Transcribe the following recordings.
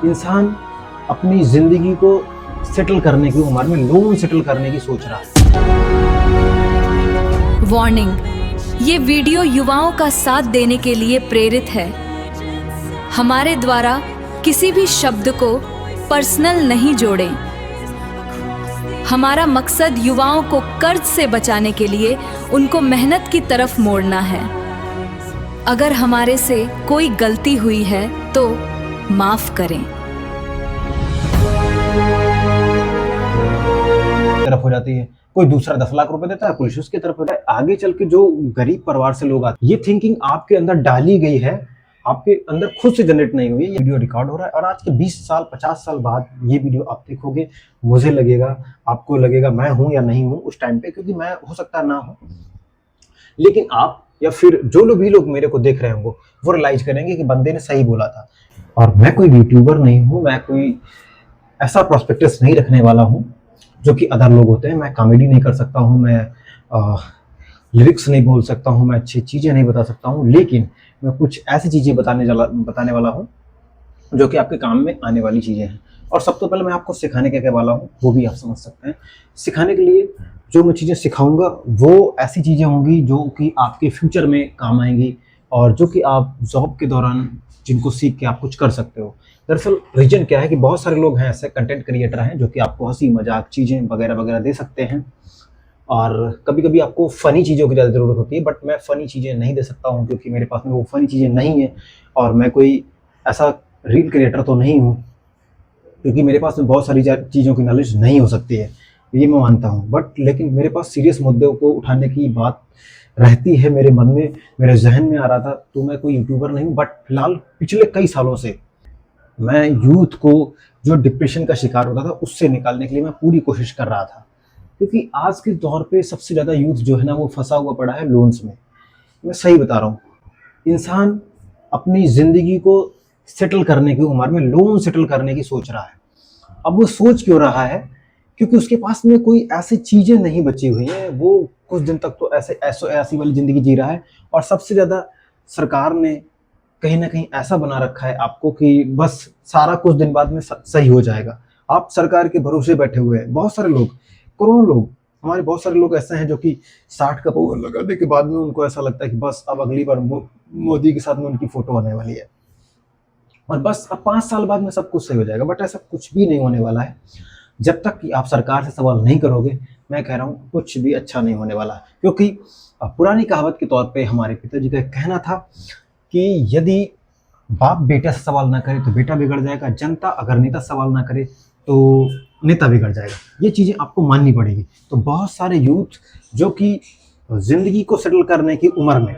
इंसान अपनी जिंदगी को सेटल करने की उम्र में लोन सेटल करने की सोच रहा है। वार्निंग, ये वीडियो युवाओं का साथ देने के लिए प्रेरित है। हमारे द्वारा किसी भी शब्द को पर्सनल नहीं जोड़ें। हमारा मकसद युवाओं को कर्ज से बचाने के लिए उनको मेहनत की तरफ मोड़ना है। अगर हमारे से कोई गलती हुई है तो माफ करें। तरफ हो जाती है, कोई दूसरा 10 लाख रुपए देता है, पुलिस उसकी तरफ होता है। आगे चल के जो गरीब परिवार से लोग आते हैं, ये थिंकिंग आपके अंदर डाली गई है, आपके अंदर खुद से जनरेट नहीं हुई है। ये वीडियो रिकॉर्ड हो रहा है और आज के 20 साल 50 साल बाद ये वीडियो आप देखोगे, मुझे लगेगा, आपको लगेगा मैं हूं या नहीं हूं उस टाइम पे, क्योंकि मैं हो सकता ना हूं, लेकिन आप या फिर जो लोग भी लोग मेरे को देख रहे होंगे वो रियलाइज करेंगे कि बंदे ने सही बोला था। और मैं कोई यूट्यूबर नहीं हूं, मैं कोई ऐसा प्रोस्पेक्टस नहीं रखने वाला हूं जो कि अदर लोग होते हैं। मैं कॉमेडी नहीं कर सकता हूं, मैं लिरिक्स नहीं बोल सकता हूं, मैं अच्छी चीज़ें नहीं बता सकता हूं, लेकिन मैं कुछ ऐसी चीज़ें बताने वाला हूं जो कि आपके काम में आने वाली चीज़ें हैं। और सबसे पहले मैं आपको सिखाने क्या वाला हूँ वो भी आप समझ सकते हैं। सिखाने के लिए जो मैं चीज़ें सिखाऊंगा वो ऐसी चीज़ें होंगी जो कि आपके फ्यूचर में काम आएंगी और जो कि आप जॉब के दौरान जिनको सीख के आप कुछ कर सकते हो। दरअसल रीजन क्या है कि बहुत सारे लोग हैं, ऐसे कंटेंट क्रिएटर हैं जो कि आपको हंसी मजाक चीज़ें वगैरह वगैरह दे सकते हैं और कभी कभी आपको फ़नी चीज़ों की ज़्यादा ज़रूरत होती है, बट मैं फ़नी चीज़ें नहीं दे सकता हूँ क्योंकि मेरे पास में वो फ़नी चीज़ें नहीं है और मैं कोई ऐसा रील क्रिएटर तो नहीं हूँ, क्योंकि मेरे पास में बहुत सारी चीज़ों की नॉलेज नहीं हो सकती है, ये मैं मानता हूँ। बट लेकिन मेरे पास सीरियस मुद्दों को उठाने की बात रहती है मेरे मन में, मेरे जहन में आ रहा था। तो मैं कोई यूट्यूबर नहीं हूँ, बट फिलहाल पिछले कई सालों से मैं यूथ को जो डिप्रेशन का शिकार होता था उससे निकालने के लिए मैं पूरी कोशिश कर रहा था, क्योंकि आज के दौर पे सबसे ज़्यादा यूथ जो है ना वो फंसा हुआ पड़ा है लोन्स में। मैं सही बता रहा हूँ, इंसान अपनी ज़िंदगी को सेटल करने की उम्र में लोन सेटल करने की सोच रहा है। अब वो सोच क्यों रहा है? क्योंकि उसके पास में कोई ऐसी चीज़ें नहीं बची हुई हैं। वो कुछ दिन तक तो ऐसी वाली ज़िंदगी जी रहा है और सबसे ज़्यादा सरकार ने कहीं न कहीं ऐसा बना रखा है आपको कि बस सारा कुछ दिन बाद में सही हो जाएगा। आप सरकार के भरोसे बैठे हुए हैं। बहुत सारे लोग, करोड़ों लोग, हमारे बहुत सारे लोग ऐसे हैं जो कि 60 का पौवा लगाने के बाद में उनको ऐसा लगता है कि बस अब अगली बार मोदी के साथ में उनकी फ़ोटो आने वाली है और बस अब 5 साल बाद में सब कुछ सही हो जाएगा। बट ऐसा कुछ भी नहीं होने वाला है। जब तक कि आप सरकार से सवाल नहीं करोगे, मैं कह रहा हूँ कुछ भी अच्छा नहीं होने वाला है। क्योंकि पुरानी कहावत के तौर पे हमारे पिताजी का कहना था कि यदि बाप बेटे से सवाल ना करे तो बेटा बिगड़ जाएगा, जनता अगर नेता सवाल ना करे तो नेता बिगड़ जाएगा। ये चीज़ें आपको माननी पड़ेगी। तो बहुत सारे यूथ जो कि ज़िंदगी को सेटल करने की उम्र में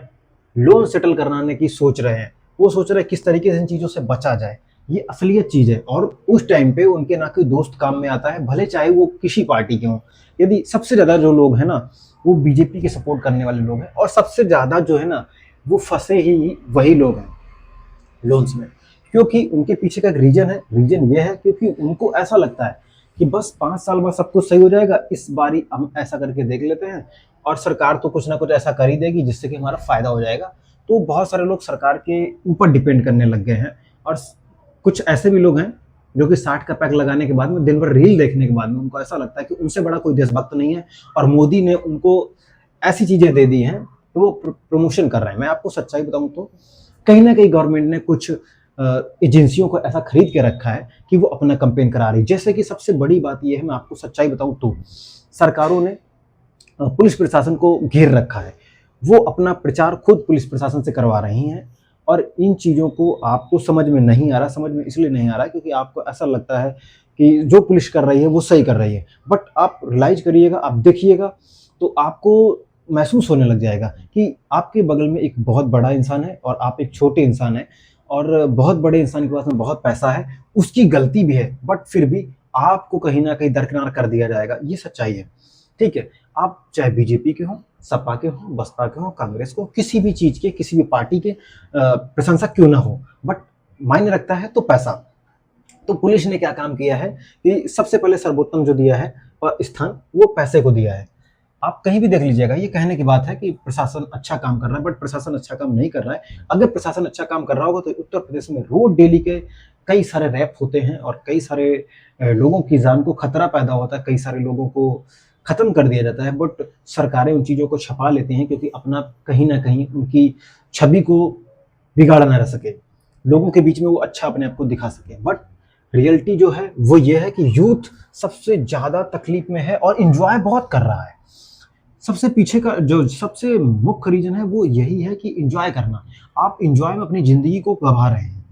लोन सेटल कराने की सोच रहे हैं, वो सोच रहे हैं किस तरीके से इन चीज़ों से बचा जाए। ये असलियत चीज़ है और उस टाइम पे उनके ना कोई दोस्त काम में आता है, भले चाहे वो किसी पार्टी के हों। यदि सबसे ज़्यादा जो लोग हैं ना वो बीजेपी के सपोर्ट करने वाले लोग हैं और सबसे ज़्यादा जो है ना वो फंसे ही वही लोग हैं लोन्स में, क्योंकि उनके पीछे का एक रीजन है। रीजन ये है क्योंकि उनको ऐसा लगता है कि बस 5 साल बाद सब कुछ सही हो जाएगा, इस बारी हम ऐसा करके देख लेते हैं और सरकार तो कुछ ना कुछ ऐसा कर ही देगी जिससे कि हमारा फायदा हो जाएगा। तो बहुत सारे लोग सरकार के ऊपर डिपेंड करने लग गए हैं और कुछ ऐसे भी लोग हैं जो कि 60 का पैक लगाने के बाद में दिन भर रील देखने के बाद में उनको ऐसा लगता है कि उनसे बड़ा कोई देशभक्त नहीं है और मोदी ने उनको ऐसी चीज़ें दे दी हैं तो वो प्रमोशन कर रहे हैं। मैं आपको सच्चाई बताऊं तो कहीं ना कहीं गवर्नमेंट ने कुछ एजेंसियों को ऐसा खरीद के रखा है कि वो अपना कैंपेन करा रही है। जैसे कि सबसे बड़ी बात यह है, मैं आपको सच्चाई बताऊं तो सरकारों ने पुलिस प्रशासन को घेर रखा है। वो अपना प्रचार खुद पुलिस प्रशासन से करवा रही हैं और इन चीज़ों को आपको समझ में नहीं आ रहा। समझ में इसलिए नहीं आ रहा क्योंकि आपको ऐसा लगता है कि जो पुलिस कर रही है वो सही कर रही है, बट आप रियलाइज करिएगा, आप देखिएगा तो आपको महसूस होने लग जाएगा कि आपके बगल में एक बहुत बड़ा इंसान है और आप एक छोटे इंसान हैं और बहुत बड़े इंसान के पास में बहुत पैसा है, उसकी गलती भी है, बट फिर भी आपको कहीं ना कहीं दरकिनार कर दिया जाएगा। ये सच्चाई है, ठीक है। आप चाहे बीजेपी के हों, सपा के हों, बसपा के हों, कांग्रेस को, किसी भी चीज़ के, किसी भी पार्टी के प्रशंसा क्यों ना हो, बट मायने रखता है तो पैसा। तो पुलिस ने क्या काम किया है कि सबसे पहले सर्वोत्तम जो दिया है स्थान वो पैसे को दिया है। आप कहीं भी देख लीजिएगा, ये कहने की बात है कि प्रशासन अच्छा काम कर रहा है, बट प्रशासन अच्छा काम नहीं कर रहा है। अगर प्रशासन अच्छा काम कर रहा होगा तो उत्तर प्रदेश में रोड डेली के कई सारे रैप होते हैं और कई सारे लोगों की जान को खतरा पैदा होता है, कई सारे लोगों को खत्म कर दिया जाता है, बट सरकारें उन चीज़ों को छुपा लेती हैं क्योंकि अपना कहीं ना कहीं उनकी छवि को बिगाड़ा ना रह सके, लोगों के बीच में वो अच्छा अपने आप को दिखा सके। बट रियलिटी जो है वो ये है कि यूथ सबसे ज़्यादा तकलीफ में है और इंजॉय बहुत कर रहा है। सबसे पीछे का जो सबसे मुख्य रीजन है वो यही है कि इंजॉय करना। आप इंजॉय में अपनी ज़िंदगी को गंवा रहे हैं।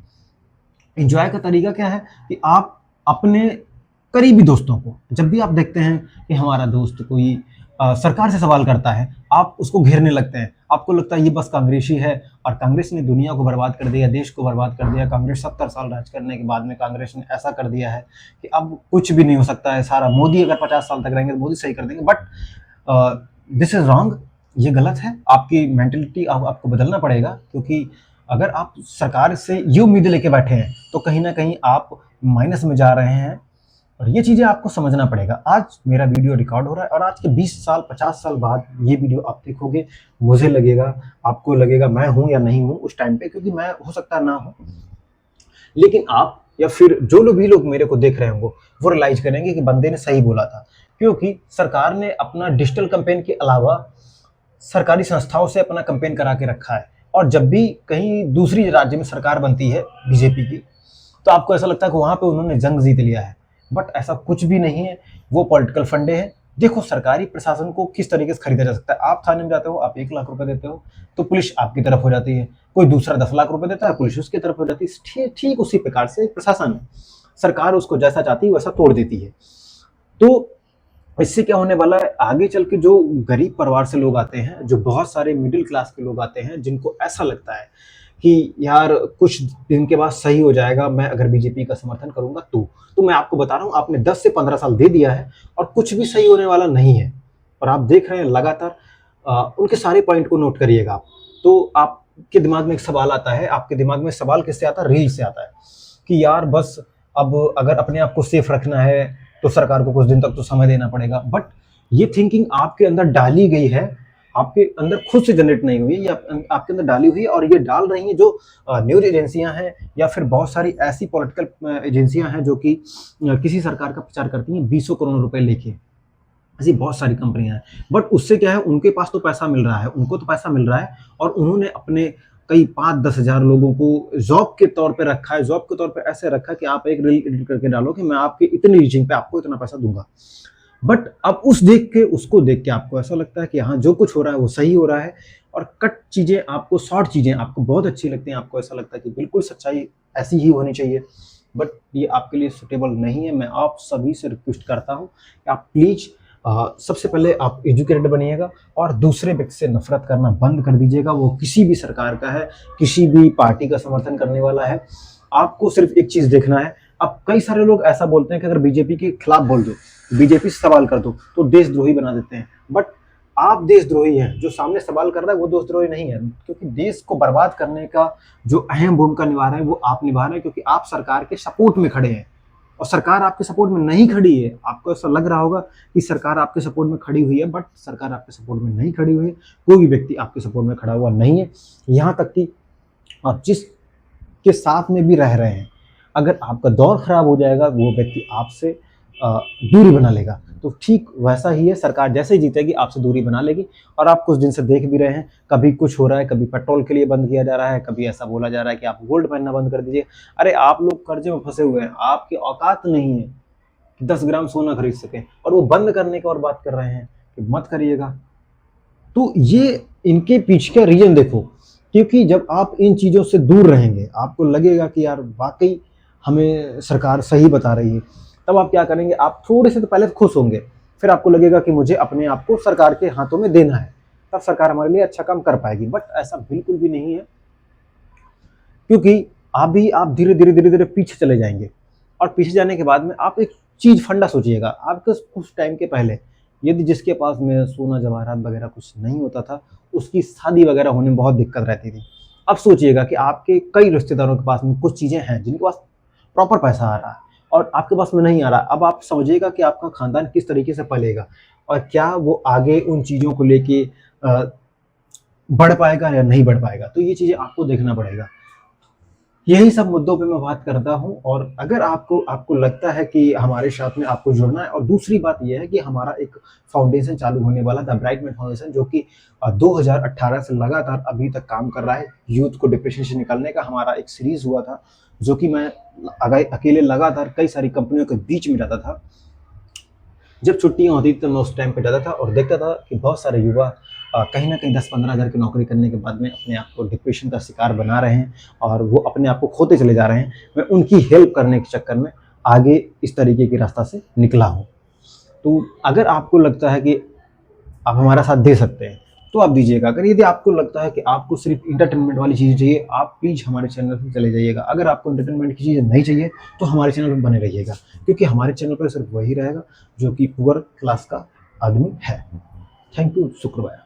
इंजॉय का तरीका क्या है कि आप अपने करीबी दोस्तों को, जब भी आप देखते हैं कि हमारा दोस्त कोई सरकार से सवाल करता है, आप उसको घेरने लगते हैं। आपको लगता है ये बस कांग्रेसी है और कांग्रेस ने दुनिया को बर्बाद कर दिया, देश को बर्बाद कर दिया। कांग्रेस 70 साल राज करने के बाद में कांग्रेस ने ऐसा कर दिया है कि अब कुछ भी नहीं हो सकता है। सारा मोदी अगर 50 साल तक रहेंगे तो मोदी सही कर देंगे। बट दिस इज रॉन्ग, ये गलत है। आपकी मेंटेलिटी आपको बदलना पड़ेगा, क्योंकि अगर आप सरकार से ये उम्मीदें लेके बैठे हैं तो कहीं ना कहीं आप माइनस में जा रहे हैं और ये चीज़ें आपको समझना पड़ेगा। आज मेरा वीडियो रिकॉर्ड हो रहा है और आज के 20 साल 50 साल बाद ये वीडियो आप देखोगे, मुझे लगेगा, आपको लगेगा मैं हूँ या नहीं हूँ उस टाइम पे, क्योंकि मैं हो सकता है ना हूँ, लेकिन आप या फिर जो भी लोग मेरे को देख रहे होंगे वो रियलाइज करेंगे कि बंदे ने सही बोला था। क्योंकि सरकार ने अपना डिजिटल कैंपेन के अलावा सरकारी संस्थाओं से अपना कैंपेन करा के रखा है, और जब भी कहीं दूसरी राज्य में सरकार बनती है बीजेपी की तो आपको ऐसा लगता है कि वहाँ पे उन्होंने जंग जीत लिया है। बट ऐसा कुछ भी नहीं है, वो पॉलिटिकल फंडे हैं। देखो, सरकारी प्रशासन को किस तरीके से खरीदा जा सकता है। आप थाने में जाते हो, आप 1 लाख रुपए देते हो तो पुलिस आपकी तरफ हो जाती है। कोई दूसरा 10 लाख रुपए देता है, पुलिस उसकी तरफ हो जाती है। ठीक उसी प्रकार से प्रशासन है, सरकार उसको जैसा चाहती है वैसा तोड़ देती है। तो इससे क्या होने वाला है, आगे चल के जो गरीब परिवार से लोग आते हैं, जो बहुत सारे मिडिल क्लास के लोग आते हैं, जिनको ऐसा लगता है कि यार कुछ दिन के बाद सही हो जाएगा, मैं अगर बीजेपी का समर्थन करूंगा तो मैं आपको बता रहा हूं, आपने 10 से 15 साल दे दिया है और कुछ भी सही होने वाला नहीं है। और आप देख रहे हैं लगातार, उनके सारे पॉइंट को नोट करिएगा आप, तो आपके दिमाग में एक सवाल आता है। आपके दिमाग में सवाल किससे आता है? रील से आता है कि यार बस अब अगर अपने आप को सेफ रखना है तो सरकार को कुछ दिन तक तो समय देना पड़ेगा। बट ये थिंकिंग आपके अंदर डाली गई है, आपके अंदर खुद से जनरेट नहीं हुई है, ये आपके अंदर डाली हुई है। और ये डाल रही हैं जो न्यूज एजेंसियां हैं या फिर बहुत सारी ऐसी पॉलिटिकल एजेंसियां हैं जो कि किसी सरकार का प्रचार करती हैं 20 करोड़ रुपए लेके। ऐसी बहुत सारी कंपनियां हैं। बट उससे क्या है, उनके पास तो पैसा मिल रहा है, उनको तो पैसा मिल रहा है और उन्होंने अपने कई 5-10 हज़ार लोगों को जॉब के तौर पे रखा है। जॉब के तौर पे ऐसे रखा है कि आप एक रील एडिट करके डालो कि मैं आपके इतनी रीचिंग पे आपको इतना पैसा दूंगा। बट अब उसको देख के आपको ऐसा लगता है कि हाँ, जो कुछ हो रहा है वो सही हो रहा है, और कट चीज़ें आपको, शॉर्ट चीज़ें आपको बहुत अच्छी लगती हैं। आपको ऐसा लगता है कि बिल्कुल सच्चाई ऐसी ही होनी चाहिए, बट ये आपके लिए सुटेबल नहीं है। मैं आप सभी से रिक्वेस्ट करता हूँ कि आप प्लीज़ सबसे पहले आप एजुकेटेड बनिएगा और दूसरे व्यक्ति से नफरत करना बंद कर दीजिएगा। वो किसी भी सरकार का है, किसी भी पार्टी का समर्थन करने वाला है, आपको सिर्फ एक चीज़ देखना है। अब कई सारे लोग ऐसा बोलते हैं कि अगर बीजेपी के खिलाफ बोल दो, बीजेपी से सवाल कर दो तो देशद्रोही बना देते हैं। बट आप देशद्रोही हैं, जो सामने सवाल कर रहा है वो देशद्रोही नहीं है, क्योंकि देश को बर्बाद करने का जो अहम भूमिका निभा रहे हैं वो आप निभा रहे हैं, क्योंकि आप सरकार के सपोर्ट में खड़े हैं और सरकार आपके सपोर्ट में नहीं खड़ी है। आपको ऐसा लग रहा होगा कि सरकार आपके सपोर्ट में खड़ी हुई है, बट सरकार आपके सपोर्ट में नहीं खड़ी हुई है। कोई भी व्यक्ति आपके सपोर्ट में खड़ा हुआ नहीं है। यहाँ तक कि आप जिसके साथ में भी रह रहे हैं, अगर आपका दौर खराब हो जाएगा वो व्यक्ति आपसे दूरी बना लेगा। तो ठीक वैसा ही है, सरकार जैसे ही जीतेगी आपसे दूरी बना लेगी। और आप कुछ दिन से देख भी रहे हैं, कभी कुछ हो रहा है, कभी पेट्रोल के लिए बंद किया जा रहा है, कभी ऐसा बोला जा रहा है कि आप गोल्ड पहनना बंद कर दीजिए। अरे आप लोग कर्जे में फंसे हुए हैं, आपकी औकात नहीं है कि 10 ग्राम सोना खरीद सकें, और वो बंद करने की और बात कर रहे हैं कि मत करिएगा। तो ये इनके पीछे का रीजन देखो, क्योंकि जब आप इन चीज़ों से दूर रहेंगे, आपको लगेगा कि यार वाकई हमें सरकार सही बता रही है, तब आप क्या करेंगे, आप थोड़े से तो पहले खुश होंगे, फिर आपको लगेगा कि मुझे अपने आप को सरकार के हाथों में देना है, तब सरकार हमारे लिए अच्छा काम कर पाएगी। बट ऐसा बिल्कुल भी नहीं है, क्योंकि आप धीरे धीरे पीछे चले जाएंगे। और पीछे जाने के बाद में आप एक चीज़ फंडा सोचिएगा, आपके कुछ टाइम के पहले यदि जिसके पास में सोना जवाहरात वगैरह कुछ नहीं होता था, उसकी शादी वगैरह होने में बहुत दिक्कत रहती थी। अब सोचिएगा कि आपके कई रिश्तेदारों के पास में कुछ चीज़ें हैं जिनके पास प्रॉपर पैसा आ रहा है और आपके पास में नहीं आ रहा। अब आप समझिएगा कि आपका खानदान किस तरीके से पलेगा और क्या वो आगे उन चीज़ों को लेके बढ़ पाएगा या नहीं बढ़ पाएगा। तो ये चीज़ें आपको देखना पड़ेगा। यही सब मुद्दों पे मैं बात करता हूँ। और अगर आपको लगता है कि हमारे साथ में आपको जुड़ना है, और दूसरी बात यह है कि हमारा एक फाउंडेशन चालू होने वाला द ब्राइट माइंड फाउंडेशन, जो कि 2018 से लगातार अभी तक काम कर रहा है। यूथ को डिप्रेशन से निकालने का हमारा एक सीरीज हुआ था, जो कि मैं अकेले लगातार कई सारी कंपनियों के बीच में जाता था। जब छुट्टियां होती थी तो मैं उस टाइम पे जाता था और देखता था कि बहुत सारे युवा कहीं ना कहीं 10-15 हज़ार की नौकरी करने के बाद में अपने आप को डिप्रेशन का शिकार बना रहे हैं और वो अपने आप को खोते चले जा रहे हैं। मैं उनकी हेल्प करने के चक्कर में आगे इस तरीके के रास्ता से निकला हूँ। तो अगर आपको लगता है कि आप हमारा साथ दे सकते हैं तो आप दीजिएगा। अगर यदि आपको लगता है कि आपको सिर्फ इंटरटेनमेंट वाली चीज़ें चाहिए, आप प्लीज़ हमारे चैनल पर चले जाइएगा। अगर आपको इंटरटेनमेंट की चीज़ें नहीं चाहिए तो हमारे चैनल पर बने रहिएगा, क्योंकि हमारे चैनल पर सिर्फ वही रहेगा जो कि पुअर क्लास का आदमी है। थैंक यू, शुक्रिया।